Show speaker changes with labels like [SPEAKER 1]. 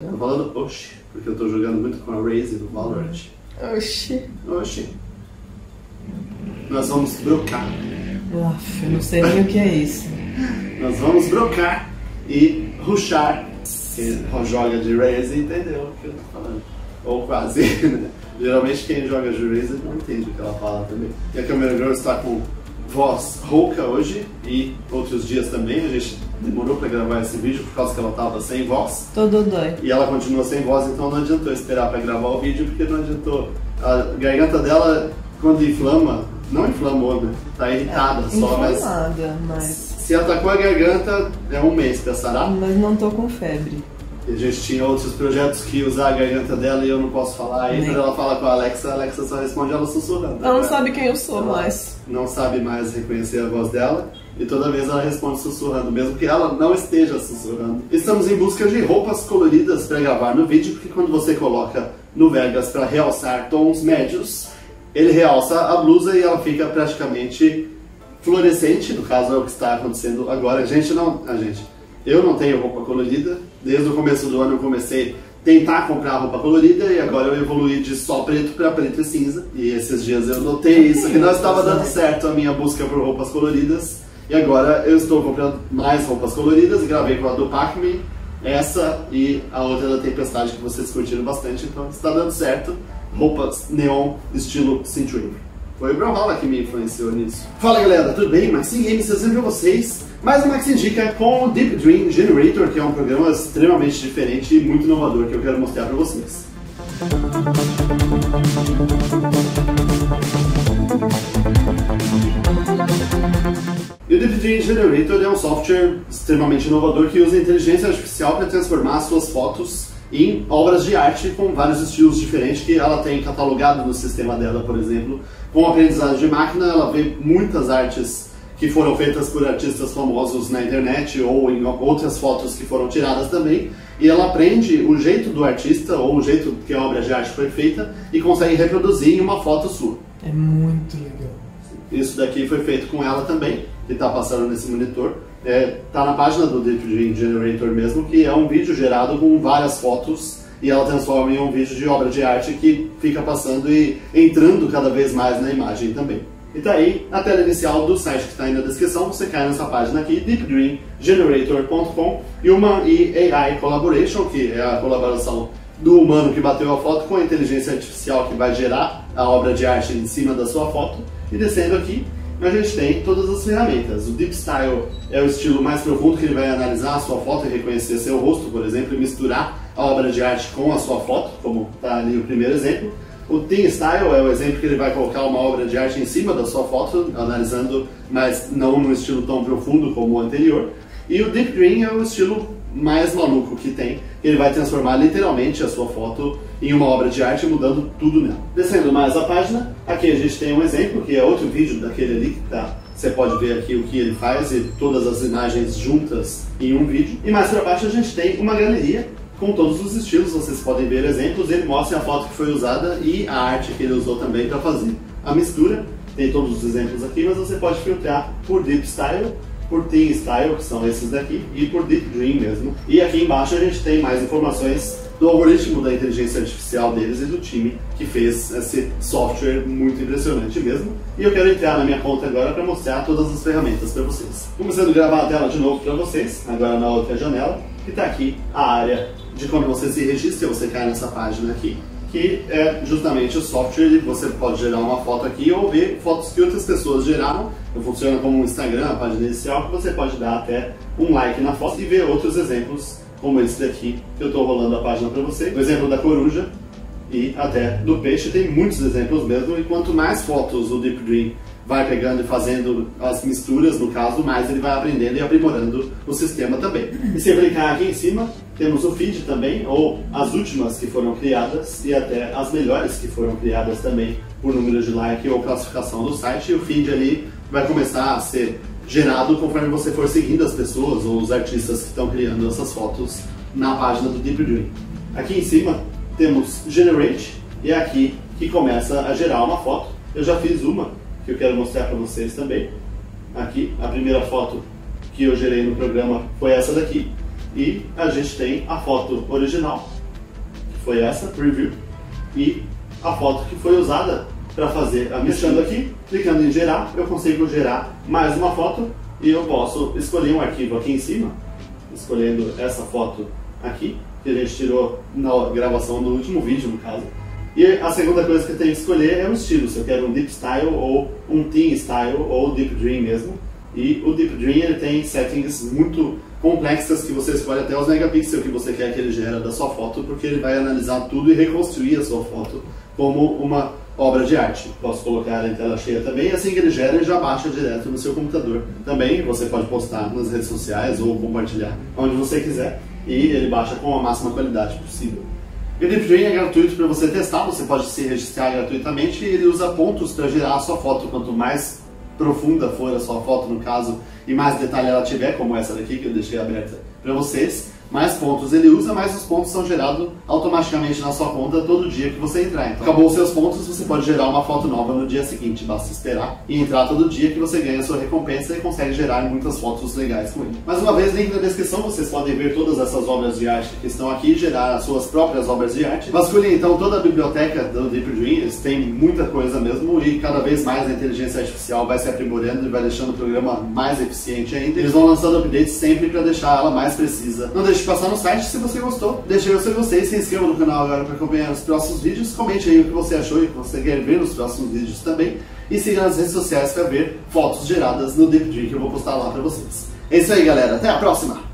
[SPEAKER 1] Tô falando oxi, porque eu tô jogando muito com a Raze no Valorant.
[SPEAKER 2] Oxi.
[SPEAKER 1] Oxi. Nós vamos brocar.
[SPEAKER 2] Uf, eu não sei nem o que é isso.
[SPEAKER 1] Nós vamos brocar e rushar. Quem joga de Raze entendeu o que eu tô falando. Ou quase, né? Geralmente quem joga de Raze não entende o que ela fala também. E a Camera Girl está com voz rouca hoje e outros dias também. A gente demorou para gravar esse vídeo por causa que ela estava sem voz.
[SPEAKER 2] Tô dodói.
[SPEAKER 1] E ela continua sem voz, então não adiantou esperar para gravar o vídeo, porque não adiantou. A garganta dela, quando inflama, não inflamou, né? Tá irritada só,
[SPEAKER 2] mas...
[SPEAKER 1] Se atacou a garganta, é um mês pra sarar.
[SPEAKER 2] Mas não tô com febre.
[SPEAKER 1] E a gente tinha outros projetos que usar a garganta dela e eu não posso falar ainda. Ela fala com a Alexa só responde ela sussurrando.
[SPEAKER 2] Ela não sabe quem eu sou mais.
[SPEAKER 1] Não sabe mais reconhecer a voz dela. E toda vez ela responde sussurrando, mesmo que ela não esteja sussurrando. Estamos em busca de roupas coloridas para gravar no vídeo, porque quando você coloca no Vegas para realçar tons médios, ele realça a blusa e ela fica praticamente fluorescente. No caso é o que está acontecendo agora. Eu não tenho roupa colorida. Desde o começo do ano eu comecei a tentar comprar roupa colorida e agora eu evoluí de só preto para preto e cinza. E esses dias eu notei isso, que não estava dando certo a minha busca por roupas coloridas. E agora eu estou comprando mais roupas coloridas. Gravei com a do Pac-Man, essa e a outra da Tempestade que vocês curtiram bastante. Então está dando certo. Roupas neon estilo Synthwave. Foi o Brawlhalla que me influenciou nisso. Fala galera, tudo bem? Maxim Games trazendo pra vocês mais uma Maxim Dica com o Deep Dream Generator, que é um programa extremamente diferente e muito inovador que eu quero mostrar pra vocês. E o Deep Dream Generator é um software extremamente inovador que usa inteligência artificial para transformar suas fotos em obras de arte com vários estilos diferentes que ela tem catalogado no sistema dela, por exemplo. Com aprendizado de máquina, ela vê muitas artes que foram feitas por artistas famosos na internet ou em outras fotos que foram tiradas também, e ela aprende o jeito do artista ou o jeito que a obra de arte foi feita e consegue reproduzir em uma foto sua.
[SPEAKER 2] É muito legal.
[SPEAKER 1] Isso daqui foi feito com ela também, que está passando nesse monitor. Tá na página do Deep Dream Generator mesmo, que é um vídeo gerado com várias fotos e ela transforma em um vídeo de obra de arte que fica passando e entrando cada vez mais na imagem também. E tá aí na tela inicial do site que está aí na descrição, você cai nessa página aqui, deepdreamgenerator.com, e uma AI Collaboration, que é a colaboração do humano que bateu a foto com a inteligência artificial que vai gerar a obra de arte em cima da sua foto. E descendo aqui, a gente tem todas as ferramentas. O Deep Style é o estilo mais profundo, que ele vai analisar a sua foto e reconhecer seu rosto, por exemplo, e misturar a obra de arte com a sua foto, como está ali o primeiro exemplo. O Teen Style é o exemplo que ele vai colocar uma obra de arte em cima da sua foto, analisando, mas não no estilo tão profundo como o anterior. E o Deep Dream é o estilo mais maluco que tem. Ele vai transformar literalmente a sua foto em uma obra de arte, mudando tudo nela. Descendo mais a página, aqui a gente tem um exemplo, que é outro vídeo daquele ali que tá. Você pode ver aqui o que ele faz e todas as imagens juntas em um vídeo. E mais para baixo a gente tem uma galeria com todos os estilos, vocês podem ver exemplos. Ele mostra a foto que foi usada e a arte que ele usou também para fazer a mistura. Tem todos os exemplos aqui, mas você pode filtrar por Deep Style, por Teen Style, que são esses daqui, e por Deep Dream mesmo. E aqui embaixo a gente tem mais informações do algoritmo da inteligência artificial deles e do time que fez esse software muito impressionante mesmo. E eu quero entrar na minha conta agora para mostrar todas as ferramentas para vocês. Começando a gravar a tela de novo para vocês, agora na outra janela, que está aqui a área de quando você se registra, você cai nessa página aqui, que é justamente o software. Você pode gerar uma foto aqui ou ver fotos que outras pessoas geraram. Funciona como um Instagram, a página inicial, que você pode dar até um like na foto e ver outros exemplos como esse daqui, que eu estou rolando a página para você. O exemplo da coruja e até do peixe, tem muitos exemplos mesmo, e quanto mais fotos o Deep Dream vai pegando e fazendo as misturas, no caso, mais ele vai aprendendo e aprimorando o sistema também. E se eu clicar aqui em cima, temos o feed também, ou as últimas que foram criadas e até as melhores que foram criadas também por número de like ou classificação do site. E o feed ali vai começar a ser gerado conforme você for seguindo as pessoas ou os artistas que estão criando essas fotos na página do Deep Dream. Aqui em cima temos Generate, e é aqui que começa a gerar uma foto. Eu já fiz uma que eu quero mostrar para vocês também. Aqui, a primeira foto que eu gerei no programa foi essa daqui. E a gente tem a foto original, que foi essa, preview, e a foto que foi usada para fazer a mexendo aqui, clicando em gerar, eu consigo gerar mais uma foto e eu posso escolher um arquivo aqui em cima, escolhendo essa foto aqui, que a gente tirou na gravação do último vídeo, no caso. E a segunda coisa que eu tenho que escolher é o estilo, se eu quero um Deep Style ou um Teen Style ou Deep Dream mesmo. E o Deep Dream ele tem settings muito complexas que você escolhe até os megapixels que você quer que ele gera da sua foto, porque ele vai analisar tudo e reconstruir a sua foto como uma obra de arte. Posso colocar ela em tela cheia também, assim que ele gera, ele já baixa direto no seu computador. Também você pode postar nas redes sociais ou compartilhar onde você quiser, e ele baixa com a máxima qualidade possível. E o Deep Dream é gratuito para você testar, você pode se registrar gratuitamente e ele usa pontos para gerar a sua foto. Quanto mais profunda for a sua foto, no caso, e mais detalhe ela tiver, como essa daqui que eu deixei aberta para vocês, mais pontos ele usa, mais os pontos são gerados automaticamente na sua conta todo dia que você entrar. Então, acabou os seus pontos, você pode gerar uma foto nova no dia seguinte, basta esperar e entrar todo dia que você ganha a sua recompensa e consegue gerar muitas fotos legais com ele. Mais uma vez, link na descrição, vocês podem ver todas essas obras de arte que estão aqui, gerar as suas próprias obras de arte. Vasculhem então toda a biblioteca do Deep Dream, eles têm muita coisa mesmo e cada vez mais a inteligência artificial vai se aprimorando e vai deixando o programa mais eficiente ainda. Eles vão lançando updates sempre para deixar ela mais precisa. Não deixe de passar no site se você gostou, deixe aí o seu gostei, se inscreva no canal agora para acompanhar os próximos vídeos, comente aí o que você achou e o que você quer ver nos próximos vídeos também, e siga nas redes sociais para ver fotos geradas no Deep Dream que eu vou postar lá para vocês. É isso aí, galera, até a próxima!